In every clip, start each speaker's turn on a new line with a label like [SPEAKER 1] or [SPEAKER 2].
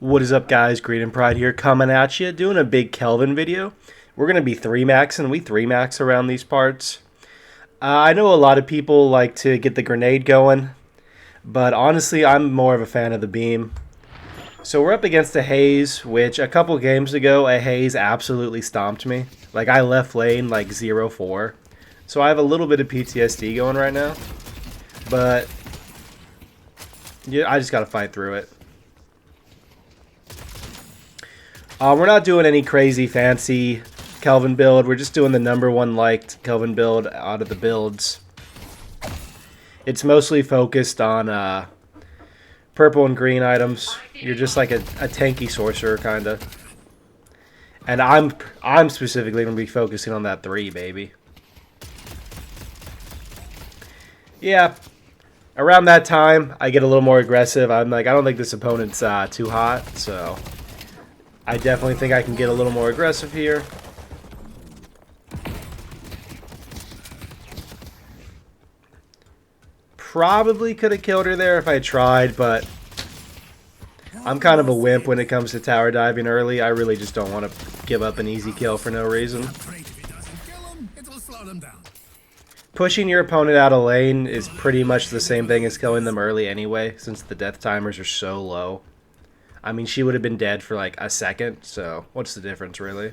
[SPEAKER 1] What is up, guys? Greed and Pride here, coming at you, doing a big Kelvin video. We're going to be 3-maxing. We 3-max around these parts. I know a lot of people like to get the grenade going, but honestly, I'm more of a fan of the beam. So we're up against a Haze, which a couple games ago, a Haze absolutely stomped me. Like, I left lane like 0-4. So I have a little bit of PTSD going right now. But yeah, I just got to fight through it. We're not doing any crazy fancy Kelvin build. We're just doing the #1 liked Kelvin build out of the builds. It's mostly focused on purple and green items. You're just like a tanky sorcerer, kind of. And I'm specifically going to be focusing on that 3, baby. Yeah, around that time, I get a little more aggressive. I'm like, I don't think this opponent's too hot, so I definitely think I can get a little more aggressive here. Probably could have killed her there if I tried, but I'm kind of a wimp when it comes to tower diving early. I really just don't want to give up an easy kill for no reason. Pushing your opponent out of lane is pretty much the same thing as killing them early anyway, since the death timers are so low. I mean, she would have been dead for like a second, so what's the difference, really?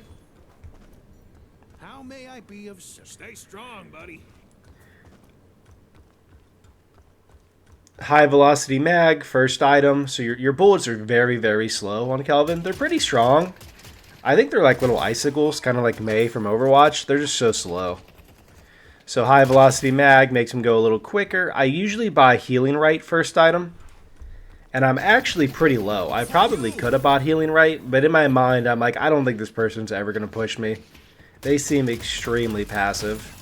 [SPEAKER 2] How may I be of service? Stay strong, buddy.
[SPEAKER 1] High velocity mag, first item. So your bullets are very, very slow on Kelvin. They're pretty strong. I think they're like little icicles, kind of like Mei from Overwatch. They're just so slow. So high velocity mag makes them go a little quicker. I usually buy healing right first item. And I'm actually pretty low. I probably could have bought healing right, but in my mind, I'm like, I don't think this person's ever going to push me. They seem extremely passive.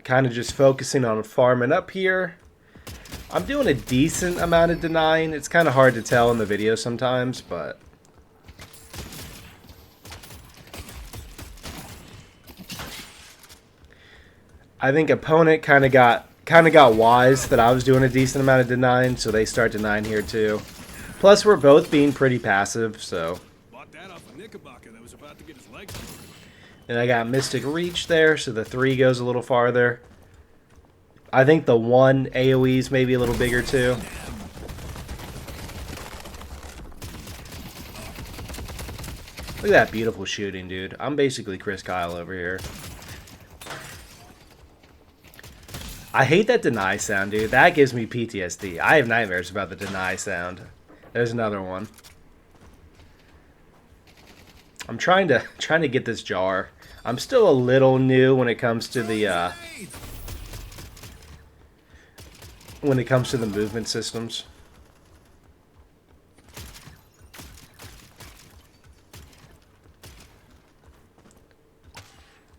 [SPEAKER 1] Kind of just focusing on farming up here. I'm doing a decent amount of denying. It's kind of hard to tell in the video sometimes, but I think opponent kind of got wise that I was doing a decent amount of denying, so they start denying here too. Plus, we're both being pretty passive, so.
[SPEAKER 2] Bought that off a Knickerbocker that was about to get his legs.
[SPEAKER 1] And I got Mystic Reach there, so the 3 goes a little farther. I think the 1 AoE is maybe a little bigger too. Look at that beautiful shooting, dude. I'm basically Chris Kyle over here. I hate that deny sound, dude. That gives me PTSD. I have nightmares about the deny sound. There's another one. I'm trying to get this jar. I'm still a little new when it comes to the movement systems.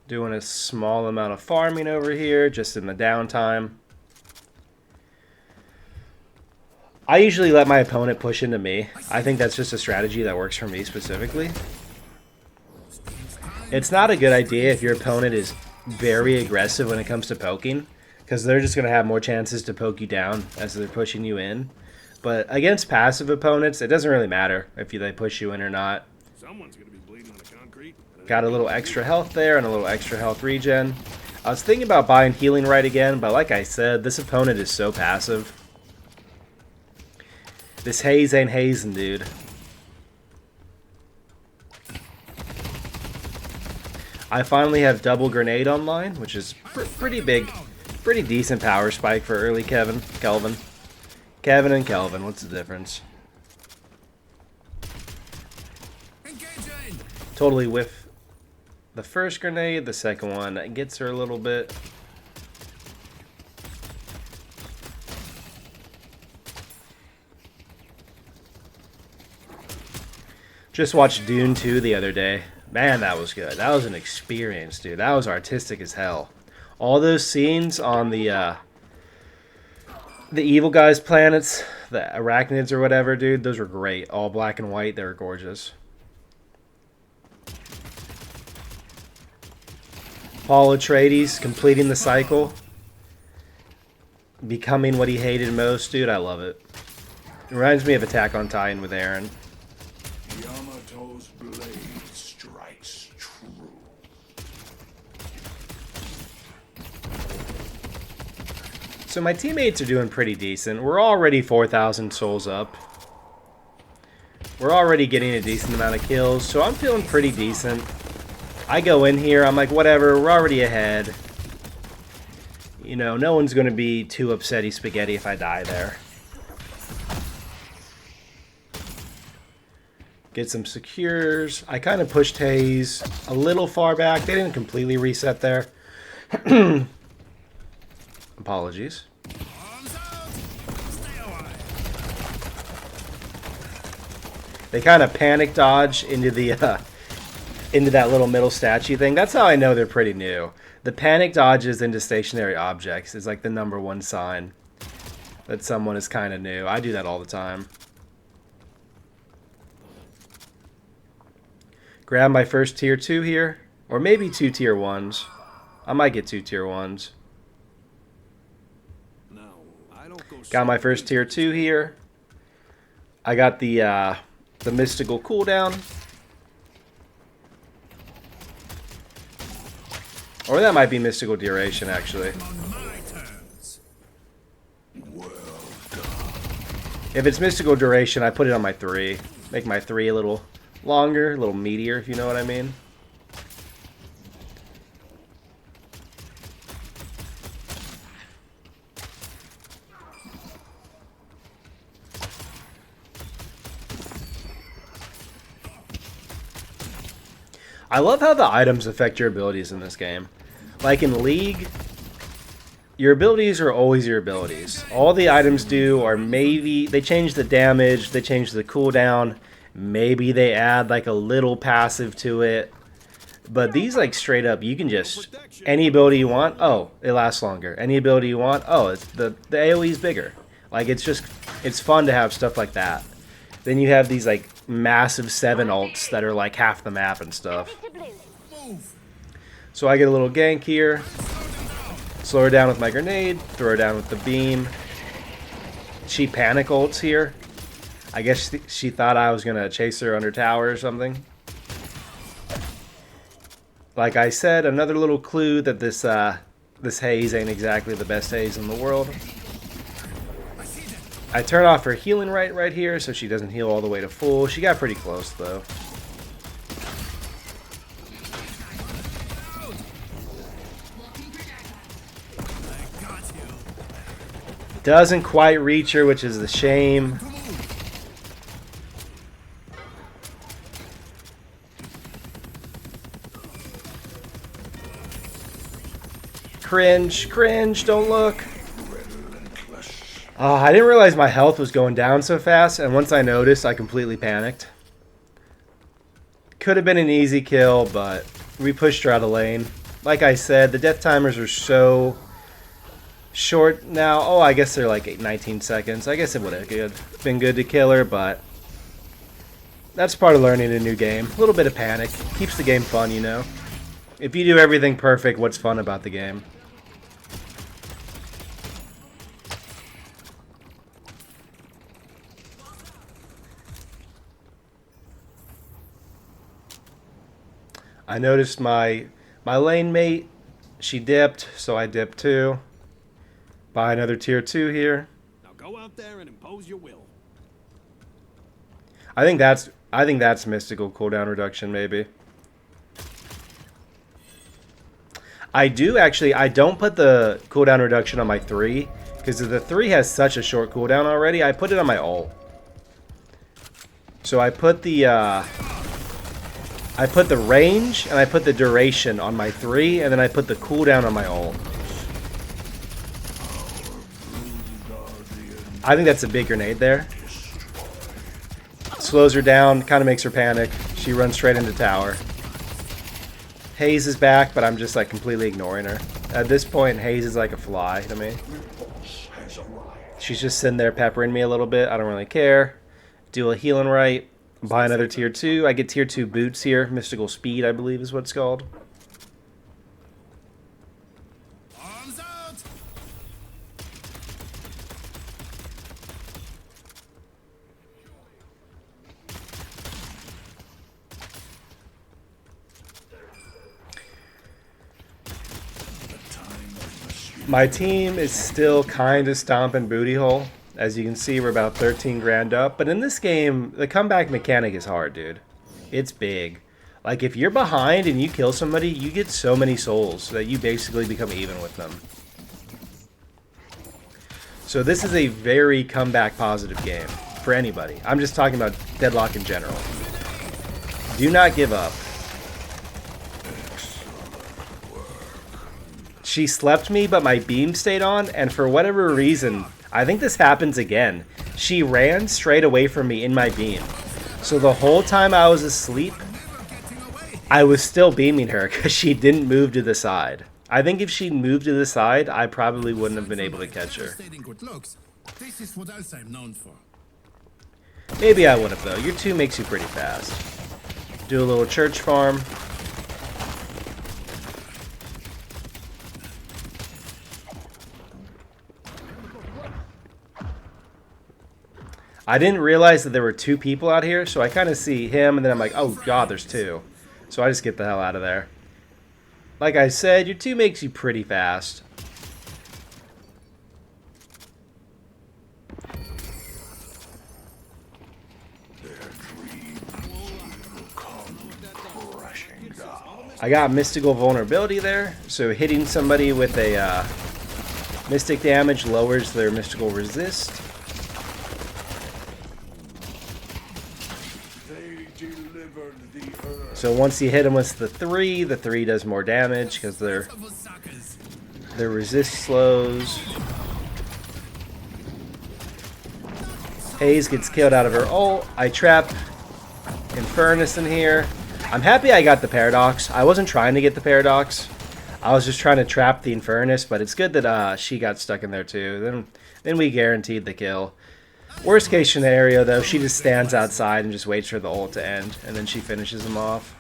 [SPEAKER 1] Doing a small amount of farming over here, just in the downtime. I usually let my opponent push into me. I think that's just a strategy that works for me specifically. It's not a good idea if your opponent is very aggressive when it comes to poking, because they're just going to have more chances to poke you down as they're pushing you in. But against passive opponents, it doesn't really matter if they push you in or not.
[SPEAKER 2] Someone's gonna be bleeding on the concrete.
[SPEAKER 1] Got a little extra health there and a little extra health regen. I was thinking about buying healing right again, but like I said, this opponent is so passive. This Haze ain't hazing, dude. I finally have double grenade online, which is pretty big, pretty decent power spike for early Kelvin. Kevin and Kelvin, what's the difference? Totally whiff the first grenade, the second one gets her a little bit. Just watched Dune 2 the other day. Man, that was good. That was an experience, dude. That was artistic as hell. All those scenes on the evil guys' planets, the arachnids or whatever, dude, those were great. All black and white. They were gorgeous. Paul Atreides completing the cycle. Becoming what he hated most. Dude, I love it. It reminds me of Attack on Titan with Eren.
[SPEAKER 2] Yamato's blade strikes true.
[SPEAKER 1] So my teammates are doing pretty decent. We're already 4,000 souls up. We're already getting a decent amount of kills, so I'm feeling pretty decent. I go in here, I'm like, whatever, we're already ahead. You know, no one's going to be too upsetty spaghetti if I die there. Get some secures. I kind of pushed Haze a little far back. They didn't completely reset there. Apologies. They kind of panic dodge into the into that little middle statue thing. That's how I know they're pretty new. The panic dodges into stationary objects is like the #1 sign that someone is kind of new. I do that all the time. Grab my first tier 2 here, or maybe 2 tier 1s. I might get 2 tier 1s.
[SPEAKER 2] No, I don't go.
[SPEAKER 1] Got my first tier 2 here. I got the mystical cooldown. Or that might be mystical duration, actually.
[SPEAKER 2] On my terms. Well done.
[SPEAKER 1] If it's mystical duration, I put it on my 3. Make my 3 a little longer, a little meatier, if you know what I mean. I love how the items affect your abilities in this game. Like in League, your abilities are always your abilities. All the items do are maybe, they change the damage, they change the cooldown, maybe they add like a little passive to it. But these like straight up, you can just, any ability you want, oh, it lasts longer. Any ability you want, oh, it's the AoE is bigger. Like it's just, it's fun to have stuff like that. Then you have these like massive 7 ults that are like half the map and stuff. So I get a little gank here. Slow her down with my grenade. Throw her down with the beam. She panic ults here. I guess she thought I was going to chase her under tower or something. Like I said, another little clue that this Haze ain't exactly the best Haze in the world. I turn off her healing right here so she doesn't heal all the way to full. She got pretty close though. Doesn't quite reach her, which is a shame. Cringe, cringe, don't look. I didn't realize my health was going down so fast, and once I noticed, I completely panicked. Could have been an easy kill, but we pushed her out of lane. Like I said, the death timers are so short now. Oh, I guess they're like 19 seconds. I guess it would have been good to kill her, but that's part of learning a new game. A little bit of panic. Keeps the game fun, you know. If you do everything perfect, what's fun about the game? I noticed my lane mate, she dipped, so I dipped too. Buy another tier 2 here.
[SPEAKER 2] Now go out there and impose your will.
[SPEAKER 1] I think that's mystical cooldown reduction maybe. I don't put the cooldown reduction on my 3 because the 3 has such a short cooldown already. I put it on my ult. So I put the range and I put the duration on my 3, and then I put the cooldown on my ult. I think that's a big grenade there. Slows her down, kind of makes her panic. She runs straight into tower. Haze is back, but I'm just like completely ignoring her. At this point, Haze is like a fly to me. She's just sitting there peppering me a little bit. I don't really care. Do a healing right. Buy another tier 2. I get tier 2 boots here. Mystical speed, I believe is what it's called. My team is still kind of stomping booty hole. As you can see, we're about 13 grand up. But in this game, the comeback mechanic is hard, dude. It's big. Like, if you're behind and you kill somebody, you get so many souls that you basically become even with them. So this is a very comeback positive game for anybody. I'm just talking about Deadlock in general. Do not give up. She slept me, but my beam stayed on, and for whatever reason, I think this happens again. She ran straight away from me in my beam. So the whole time I was asleep, I was still beaming her because she didn't move to the side. I think if she moved to the side, I probably wouldn't have been able to catch her. Maybe I would have, though. Your 2 makes you pretty fast. Do a little church farm. I didn't realize that there were 2 people out here, so I kind of see him, and then I'm like, oh god, there's 2. So I just get the hell out of there. Like I said, your 2 makes you pretty fast. I got mystical vulnerability there, so hitting somebody with a mystic damage lowers their mystical resist. So once you hit them with the 3 does more damage because their resist slows. Hayes gets killed out of her ult. I trap Infernus in here. I'm happy I got the Paradox. I wasn't trying to get the Paradox. I was just trying to trap the Infernus, but it's good that she got stuck in there too. Then we guaranteed the kill. Worst case scenario, though, she just stands outside and just waits for the ult to end, and then she finishes him off.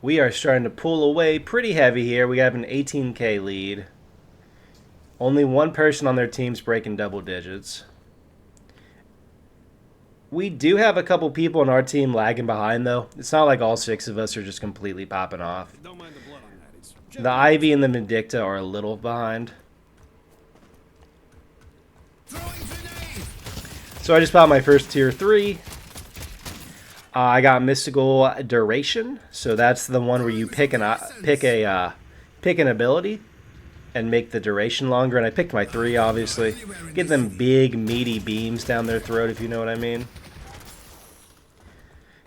[SPEAKER 1] We are starting to pull away pretty heavy here. We have an 18k lead. Only one person on their team's breaking double digits. We do have a couple people on our team lagging behind, though. It's not like all 6 of us are just completely popping off. The Ivy and the Vindicta are a little behind. So I just bought my first tier 3. I got Mystical Duration, so that's the one where you pick an ability and make the duration longer. And I picked my 3, obviously. Get them big, meaty beams down their throat, if you know what I mean.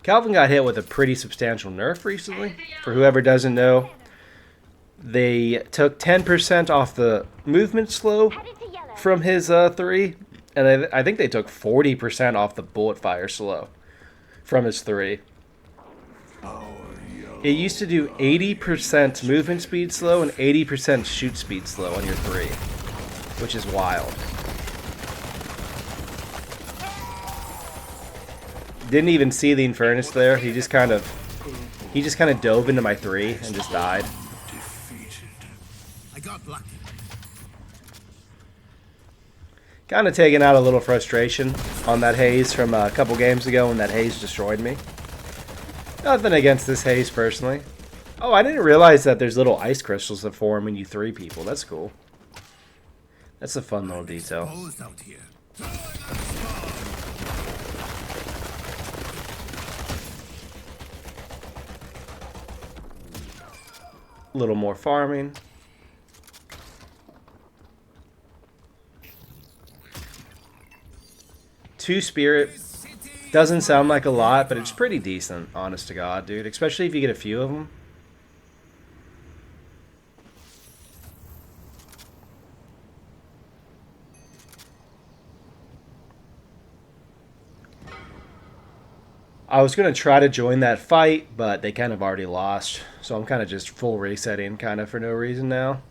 [SPEAKER 1] KELVIN got hit with a pretty substantial nerf recently. For whoever doesn't know, they took 10% off the movement slow from his 3, and I think they took 40% off the bullet fire slow from his 3. It used to do 80% movement speed slow and 80% shoot speed slow on your 3, which is wild. Didn't even see the Infernus there. He just kind of dove into my 3 and just died.
[SPEAKER 2] I got lucky.
[SPEAKER 1] Kind of taking out a little frustration on that Haze from a couple games ago when that Haze destroyed me. Nothing against this Haze personally. Oh, I didn't realize that there's little ice crystals that form when you 3 people. That's cool. That's a fun little detail. A little more farming. Two spirit. Doesn't sound like a lot, but it's pretty decent, honest to God, dude. Especially if you get a few of them. I was going to try to join that fight, but they kind of already lost. So I'm kind of just full resetting kind of for no reason now.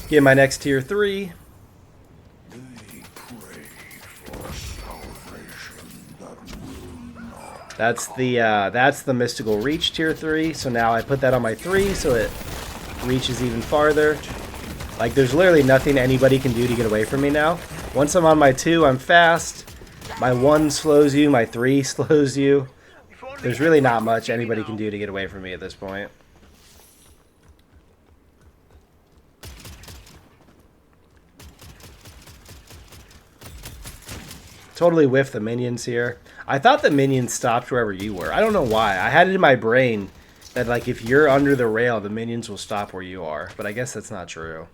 [SPEAKER 1] Get my next tier 3. That's the mystical reach tier 3. So now I put that on my 3 so it reaches even farther. Like, there's literally nothing anybody can do to get away from me now. Once I'm on my 2, I'm fast. My 1 slows you, my 3 slows you. There's really not much anybody can do to get away from me at this point. Totally whiffed the minions here. I thought the minions stopped wherever you were. I don't know why. I had it in my brain that, like, if you're under the rail, the minions will stop where you are. But I guess that's not true.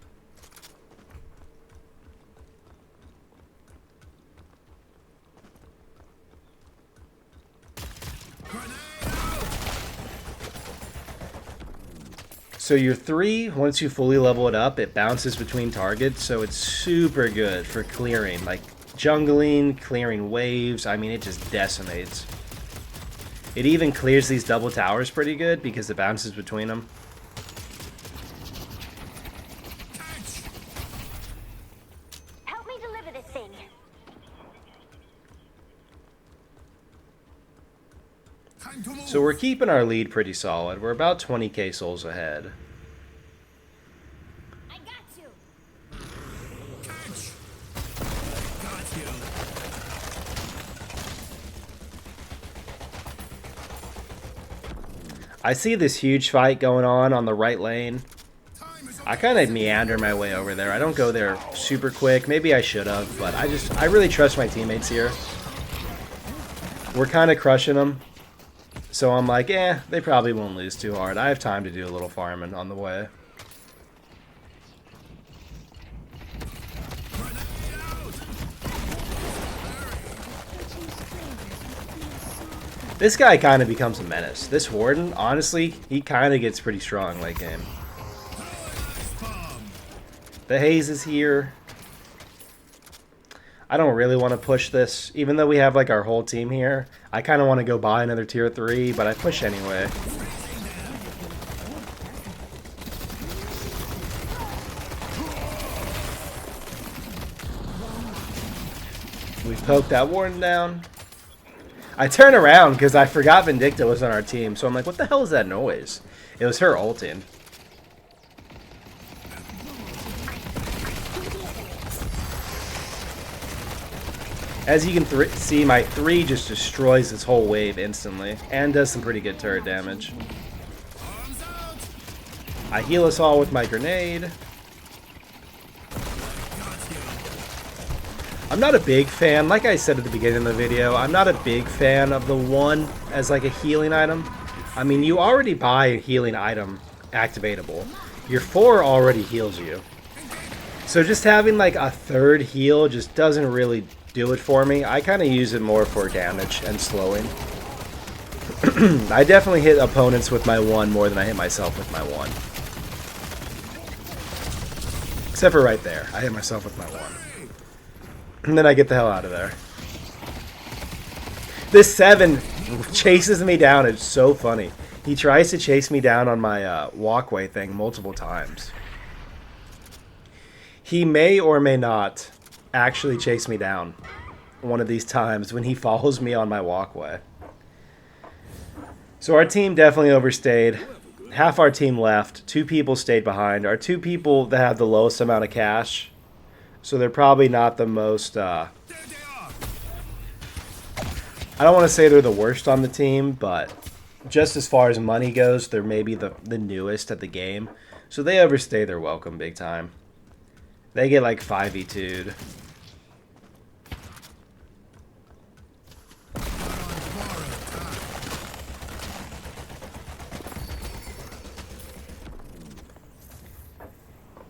[SPEAKER 1] So your 3, once you fully level it up, it bounces between targets, so it's super good for clearing, like jungling, clearing waves. I mean, it just decimates. It even clears these double towers pretty good because it bounces between them.
[SPEAKER 3] Help me deliver this thing.
[SPEAKER 1] So we're keeping our lead pretty solid. We're about 20k souls ahead.
[SPEAKER 3] I got you.
[SPEAKER 2] Got you.
[SPEAKER 1] I see this huge fight going on the right lane. I kind of meander my way over there. I don't go there super quick. Maybe I should have, but I really trust my teammates here. We're kind of crushing them. So I'm like, they probably won't lose too hard. I have time to do a little farming on the way. This guy kind of becomes a menace. This Warden, honestly, he kind of gets pretty strong late game. The haze is here. I don't really want to push this. Even though we have like our whole team here, I kind of want to go buy another tier 3, but I push anyway. We poked that Warden down. I turn around because I forgot Vindicta was on our team, so I'm like, what the hell is that noise? It was her ulting. As you can see, my 3 just destroys this whole wave instantly, and does some pretty good turret damage. I heal us all with my grenade. I'm not a big fan, like I said at the beginning of the video, I'm not a big fan of the 1 as like a healing item. I mean, you already buy a healing item activatable. Your 4 already heals you. So just having like a 3rd heal just doesn't really do it for me. I kind of use it more for damage and slowing. I definitely hit opponents with my 1 more than I hit myself with my 1. Except for right there. I hit myself with my 1. And then I get the hell out of there. This 7 chases me down. It's so funny. He tries to chase me down on my walkway thing multiple times. He may or may not actually chase me down one of these times when he follows me on my walkway. So our team definitely overstayed. Half our team left. 2 people stayed behind. Our 2 people that have the lowest amount of cash. So they're probably not the most... I don't want to say they're the worst on the team, but just as far as money goes, they're maybe the newest at the game. So they overstay their welcome big time. They get like 5v2'd.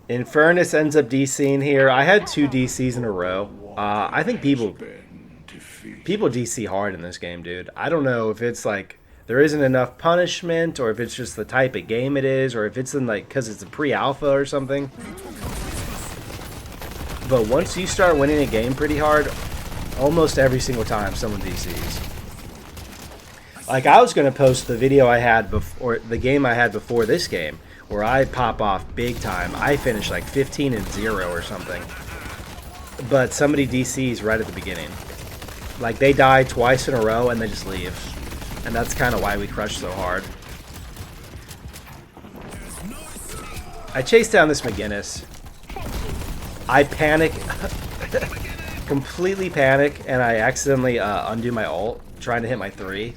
[SPEAKER 1] Infernus ends up DCing here. I had 2 DCs in a row. I think people DC hard in this game, dude. I don't know if it's like there isn't enough punishment, or if it's just the type of game it is, or if it's in like because it's a pre-alpha or something. But once you start winning a game pretty hard, almost every single time someone DCs. Like I was gonna post the video I had before the game I had before this game, where I pop off big time. I finish like 15-0 or something. But somebody DCs right at the beginning. Like, they die twice in a row and they just leave. And that's kind of why we crush so hard. I chase down this McGinnis. I panic. Completely panic, and I accidentally undo my ult, trying to hit my 3.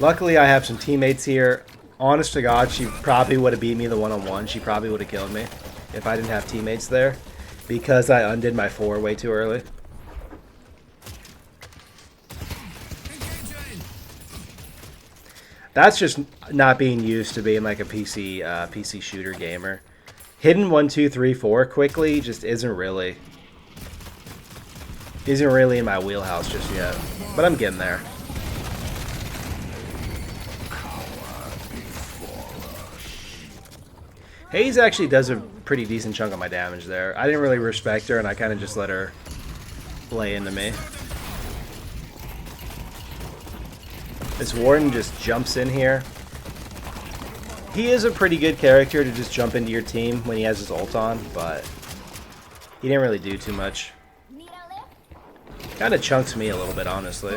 [SPEAKER 1] Luckily, I have some teammates here. Honest to God, she probably would have beat me the one-on-one. She probably would have killed me if I didn't have teammates there, because I undid my 4 way too early. That's just not being used to being like a PC shooter gamer. Hidden 1, 2, 3, 4 quickly just isn't really in my wheelhouse just yet. But I'm getting there. Hayes actually does a pretty decent chunk of my damage there. I didn't really respect her, and I kind of just let her lay into me. This Warden just jumps in here. He is a pretty good character to just jump into your team when he has his ult on, but he didn't really do too much. Kind of chunks me a little bit, honestly.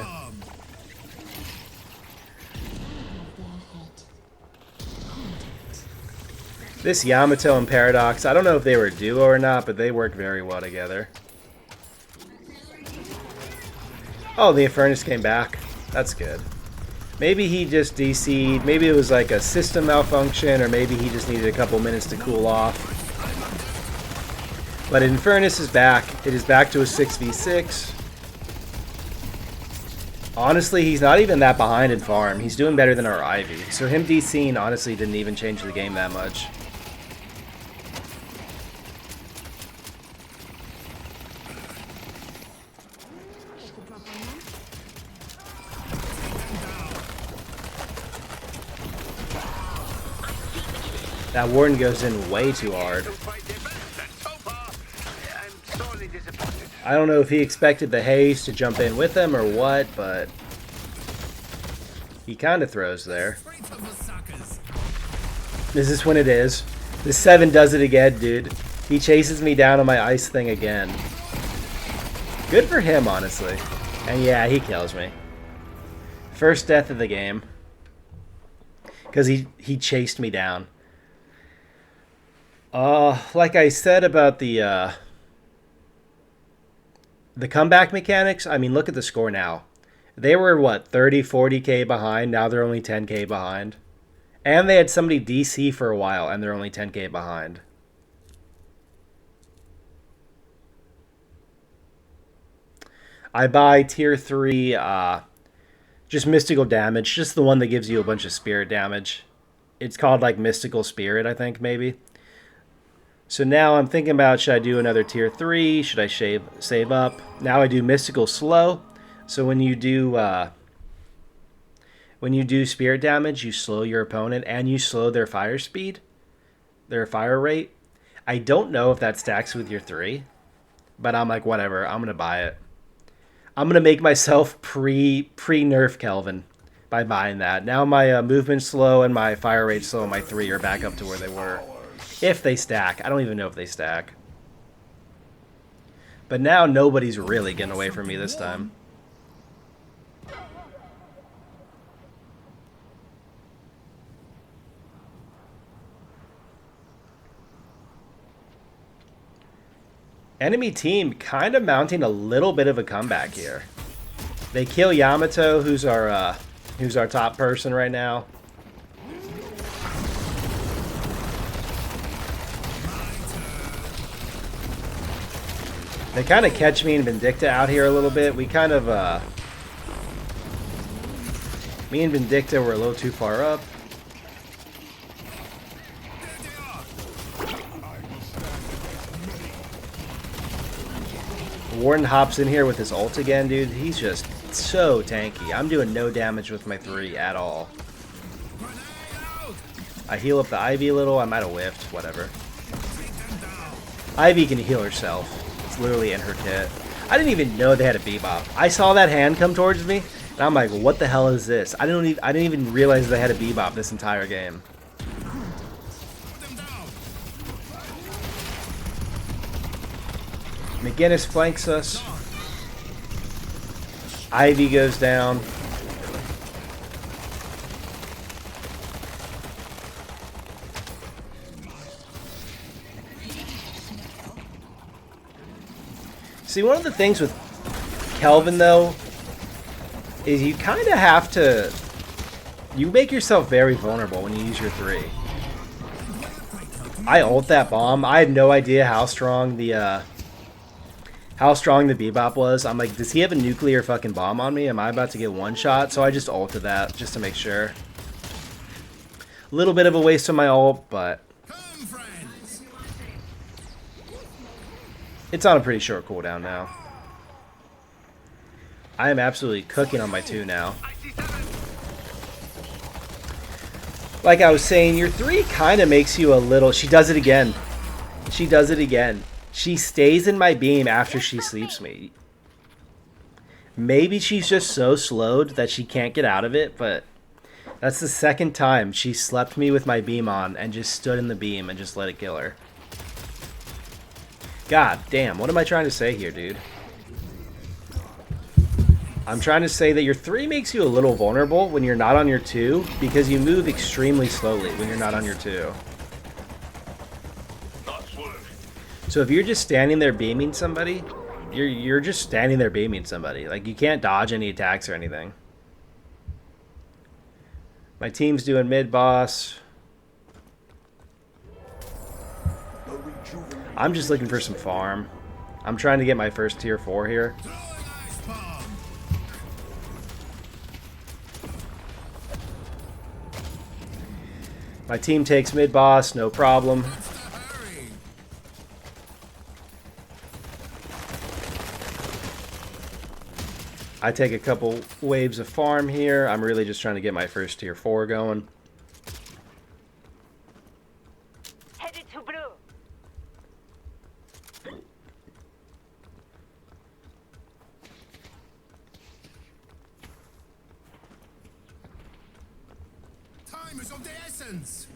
[SPEAKER 1] This Yamato and Paradox, I don't know if they were a duo or not, but they work very well together. Oh, the Infernus came back. That's good. Maybe he just DC'd, maybe it was like a system malfunction, or maybe he just needed a couple minutes to cool off. But Infernus is back. It is back to a 6v6. Honestly, he's not even that behind in farm. He's doing better than our Ivy. So him DCing honestly didn't even change the game that much. That Warden goes in way too hard. I don't know if he expected the Haze to jump in with him or what, but he kind of throws there. Is this when it is? The 7 does it again, dude. He chases me down on my ice thing again. Good for him, honestly. And yeah, he kills me. First death of the game. Because he chased me down. Like I said about the comeback mechanics, I mean, look at the score now. They were, what, 30, 40k behind? Now they're only 10k behind. And they had somebody DC for a while, and they're only 10k behind. I buy tier 3, just mystical damage, just the one that gives you a bunch of spirit damage. It's called, like, mystical spirit, I think, maybe. So now I'm thinking about, should I do another tier 3? Should I save up? Now I do mystical slow. So when you do spirit damage, you slow your opponent and you slow their fire speed, their fire rate. I don't know if that stacks with your 3, but I'm like, whatever, I'm gonna buy it. I'm gonna make myself pre-nerf KELVIN by buying that. Now my movement slow and my fire rate slow and my 3 are back up to where they were. If they stack. I don't even know if they stack. But now nobody's really getting away from me this time. Enemy team kind of mounting a little bit of a comeback here. They kill Yamato, who's our top person right now. They kind of catch me and Vindicta out here a little bit. We kind of, me and Vindicta were a little too far up. Warden hops in here with his ult again, dude. He's just so tanky. I'm doing no damage with my 3 at all. I heal up the Ivy a little. I might have whiffed. Whatever. Ivy can heal herself. Literally in her kit. I didn't even know they had a bebop. I saw that hand come towards me, And I'm like, what the hell is this? I didn't even realize they had a bebop this entire game. McGinnis flanks us. Ivy goes down. See, one of the things with KELVIN, though, is you kind of have to... You make yourself very vulnerable when you use your 3. I ult that bomb. I had no idea how strong the bebop was. I'm like, does he have a nuclear fucking bomb on me? Am I about to get one shot? So I just ulted that just to make sure. A little bit of a waste of my ult, but it's on a pretty short cooldown now. I am absolutely cooking on my 2 now. Like I was saying, your 3 kind of makes you a little... She does it again. She does it again. She stays in my beam after she sleeps me. Maybe she's just so slowed that she can't get out of it, but that's the second time she slept me with my beam on and just stood in the beam and just let it kill her. God damn, what am I trying to say here, dude? I'm trying to say that your 3 makes you a little vulnerable when you're not on your 2 because you move extremely slowly when you're not on your 2. So if you're just standing there beaming somebody, you're just standing there beaming somebody. Like, you can't dodge any attacks or anything. My team's doing mid boss. I'm just looking for some farm. I'm trying to get my first tier 4 here. My team takes mid boss, no problem. I take a couple waves of farm here. I'm really just trying to get my first tier 4 going.
[SPEAKER 3] Headed to blue.
[SPEAKER 2] Time is of the essence.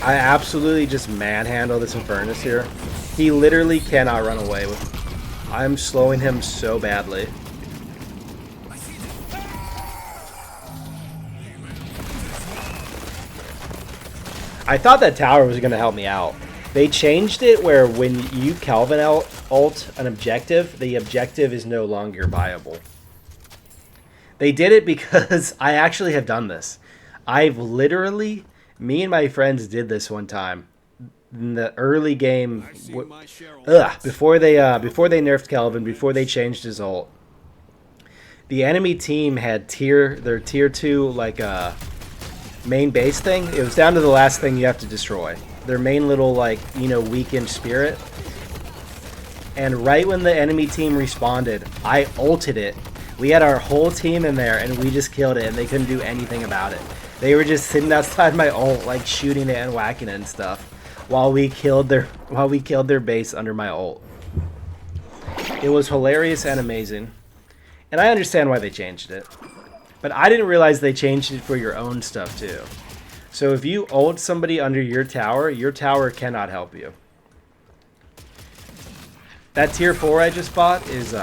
[SPEAKER 1] I absolutely just manhandle this Infernus here. He literally cannot run away with. I'm slowing him so badly. I thought that tower was going to help me out. They changed it where when you KELVIN ult an objective, the objective is no longer viable. They did it because I actually have done this. I've literally, me and my friends did this one time in the early game. Before they nerfed KELVIN, before they changed his ult. The enemy team had their tier 2 like main base thing. It was down to the last thing you have to destroy. Their main little, like, you know, weakened spirit. And right when the enemy team responded, I ulted it. We had our whole team in there, and we just killed it, and they couldn't do anything about it. They were just sitting outside my ult, like shooting it and whacking it and stuff, while we killed their base under my ult. It was hilarious and amazing, and I understand why they changed it. But I didn't realize they changed it for your own stuff too. So if you ult somebody under your tower cannot help you. That tier 4 I just bought is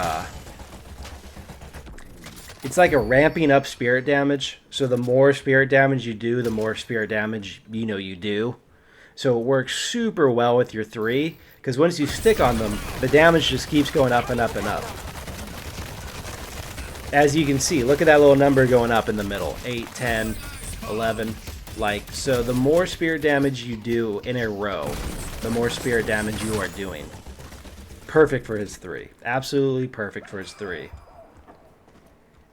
[SPEAKER 1] it's like a ramping up spirit damage. So the more spirit damage you do, the more spirit damage you do. So it works super well with your 3, because once you stick on them, the damage just keeps going up and up and up. As you can see, look at that little number going up in the middle. 8, 10, 11. Like, so the more spirit damage you do in a row, the more spirit damage you are doing. Perfect for his 3. Absolutely perfect for his 3.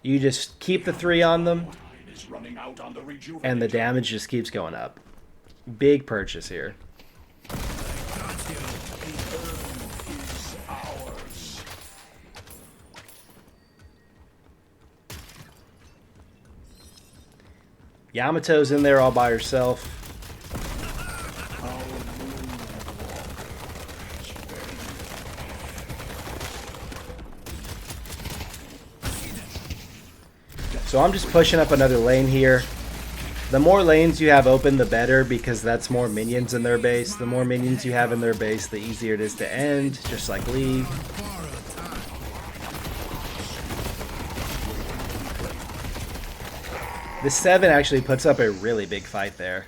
[SPEAKER 1] You just keep the 3 on them, and the damage just keeps going up. Big purchase here. Yamato's in there all by herself. So I'm just pushing up another lane here. The more lanes you have open, the better, because that's more minions in their base. The more minions you have in their base, the easier it is to end, just like League. The 7 actually puts up a really big fight there.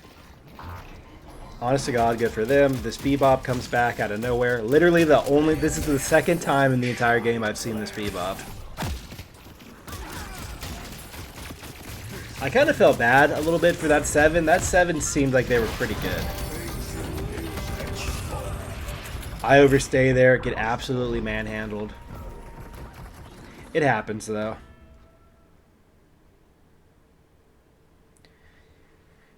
[SPEAKER 1] Honest to God, good for them. This Bebop comes back out of nowhere. Literally this is the second time in the entire game I've seen this Bebop. I kind of felt bad a little bit for that 7. That 7 seemed like they were pretty good. I overstay there, get absolutely manhandled. It happens though.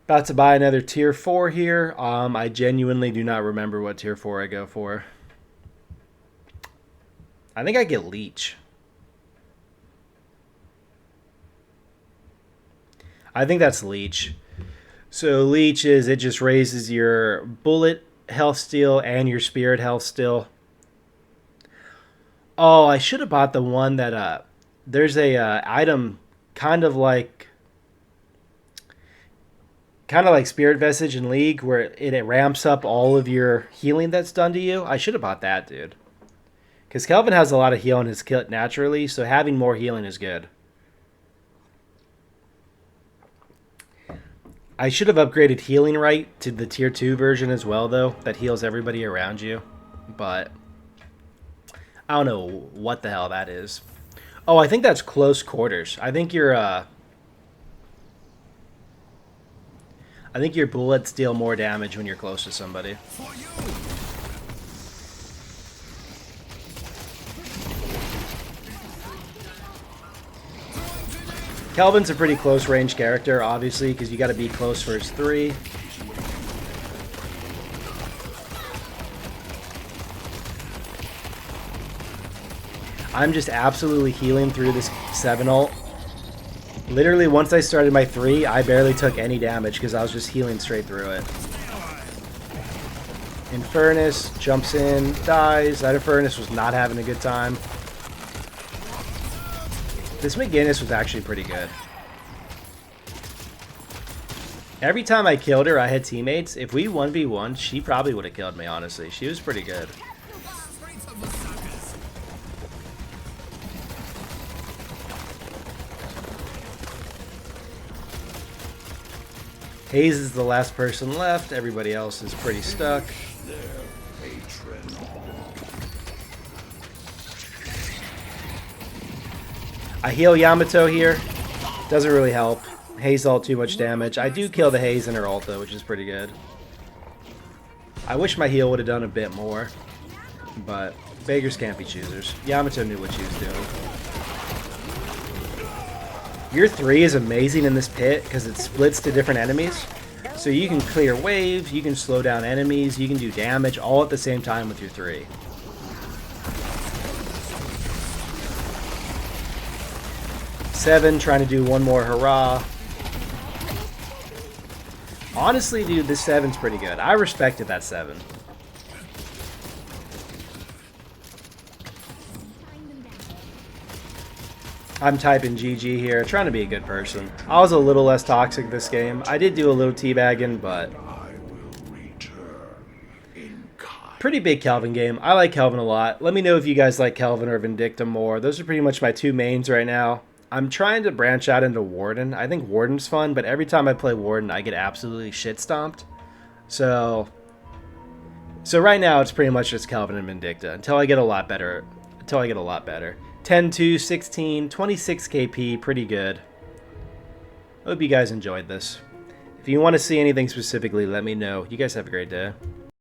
[SPEAKER 1] About to buy another tier 4 here. I genuinely do not remember what tier 4 I go for. I think I get Leech. I think that's Leech. So Leech is, it just raises your bullet health steal and your spirit health steal. Oh, I should have bought the one that there's a item kind of like Spirit Vestige in League where it ramps up all of your healing that's done to you. I should have bought that, dude. Because Kelvin has a lot of heal in his kit naturally, so having more healing is good. I should have upgraded Healing Right to the tier 2 version as well, though. That heals everybody around you. But I don't know what the hell that is. Oh, I think that's close quarters. I think your bullets deal more damage when you're close to somebody. Kelvin's a pretty close range character, obviously, because you got to be close for his 3. I'm just absolutely healing through this 7 ult. Literally, once I started my 3, I barely took any damage because I was just healing straight through it. Infernus jumps in, dies. That Infernus was not having a good time. This McGinnis was actually pretty good. Every time I killed her, I had teammates. If we 1v1, she probably would have killed me, honestly. She was pretty good. Hayes is the last person left. Everybody else is pretty stuck. I heal Yamato here. Doesn't really help. Hayes ult too much damage. I do kill the Hayes in her ult though, which is pretty good. I wish my heal would have done a bit more. But beggars can't be choosers. Yamato knew what she was doing. Your 3 is amazing in this pit because it splits to different enemies. So you can clear waves, you can slow down enemies, you can do damage all at the same time with your 3. Seven trying to do one more hurrah. Honestly, dude, this 7's pretty good. I respected that 7. I'm typing GG here, trying to be a good person. I was a little less toxic this game. I did do a little teabagging, but pretty big Kelvin game. I like Kelvin a lot. Let me know if you guys like Kelvin or Vindicta more. Those are pretty much my 2 mains right now. I'm trying to branch out into Warden. I think Warden's fun, but every time I play Warden, I get absolutely shit stomped. So right now, it's pretty much just Kelvin and Vindicta until I get a lot better. 10-2, 16, 26 KP, pretty good. Hope you guys enjoyed this. If you want to see anything specifically, let me know. You guys have a great day.